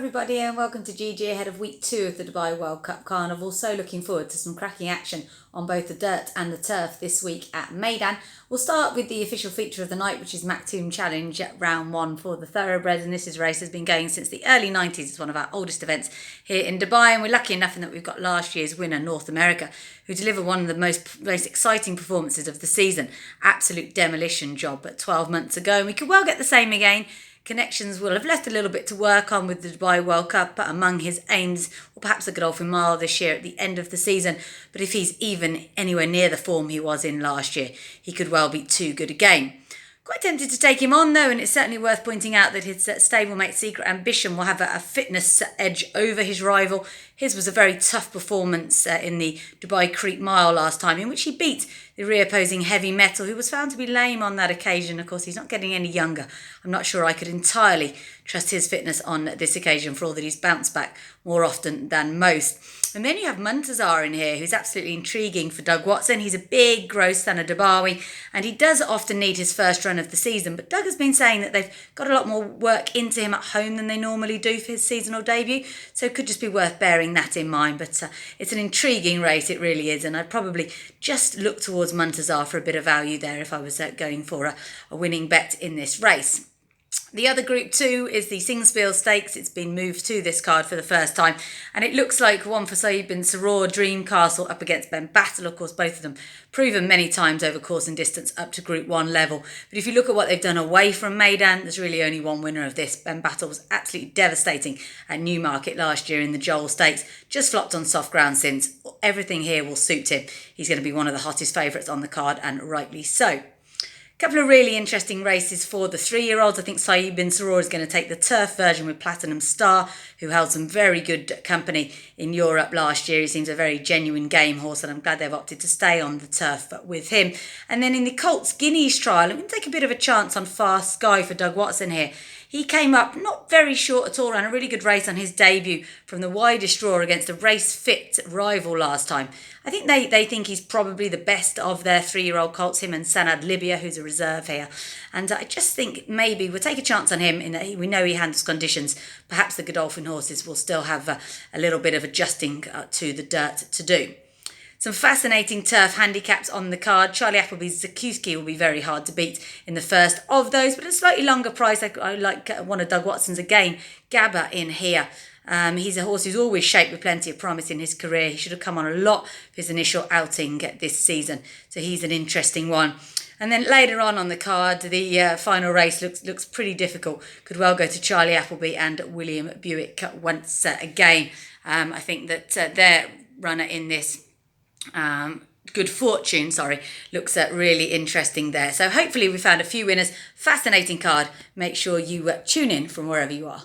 everybody and welcome to GG ahead of week 2 of the Dubai World Cup Carnival. So looking forward to some cracking action on both the dirt and the turf this week at Meydan. We'll start with the official feature of the night, which is Maktoum Challenge round 1 for the thoroughbreds, and this race has been going since the early 90s. It's one of our oldest events here in Dubai, and we're lucky enough in that we've got last year's winner, North America, who delivered one of the most exciting performances of the season. Absolute demolition job 12 months ago, and we could well get the same again. Connections will have left a little bit to work on with the Dubai World Cup, but among his aims, or perhaps the Godolphin Mile this year at the end of the season. But if he's even anywhere near the form he was in last year, he could well be too good again. Quite tempted to take him on though, and it's certainly worth pointing out that his stablemate Secret Ambition will have a fitness edge over his rival. His was a very tough performance in the Dubai Creek Mile last time, in which he beat the re-opposing Heavy Metal, who was found to be lame on that occasion. Of course, he's not getting any younger. I'm not sure I could entirely trust his fitness on this occasion, for all that he's bounced back more often than most. And then you have Muntazar in here, who's absolutely intriguing for Doug Watson. He's a big, gross son of Dubawi, and he does often need his first run of the season. But Doug has been saying that they've got a lot more work into him at home than they normally do for his seasonal debut, so it could just be worth bearing that in mind. But it's an intriguing race, it really is, and I'd probably just look towards Muntazar for a bit of value there if I was going for a winning bet in this race. The other Group 2 is the Singspiel Stakes. It's been moved to this card for the first time, and it looks like one for Saeed bin Saror, Dream Castle up against Ben Battle. Of course, both of them proven many times over course and distance up to Group 1 level. But if you look at what they've done away from Meydan, there's really only one winner of this. Ben Battle was absolutely devastating at Newmarket last year in the Joel Stakes. Just flopped on soft ground since. Everything here will suit him. He's going to be one of the hottest favourites on the card, and rightly so. Couple of really interesting races for the 3-year-olds. I think Saeed bin Saror is going to take the turf version with Platinum Star, who held some very good company in Europe last year. He seems a very genuine game horse, and I'm glad they've opted to stay on the turf with him. And then in the Colts Guineas trial, I'm going to take a bit of a chance on Fast Sky for Doug Watson here. He came up not very short at all, ran a really good race on his debut from the widest draw against a race-fit rival last time. I think they think he's probably the best of their 3-year-old colts, him and Sanad Libya, who's a reserve here. And I just think maybe we'll take a chance on him in that we know he handles conditions. Perhaps the Godolphin horses will still have a little bit of adjusting to the dirt to do. Some fascinating turf handicaps on the card. Charlie Appleby's GG.CO.UK will be very hard to beat in the first of those, but at a slightly longer price. I like one of Doug Watson's again, Gabba in here. He's a horse who's always shaped with plenty of promise in his career. He should have come on a lot for his initial outing this season, so he's an interesting one. And then later on the card, the final race looks pretty difficult. Could well go to Charlie Appleby and William Buick once again. I think that their runner in this, Good Fortune, looks really interesting there. So hopefully we found a few winners. Fascinating card. Make sure you tune in from wherever you are.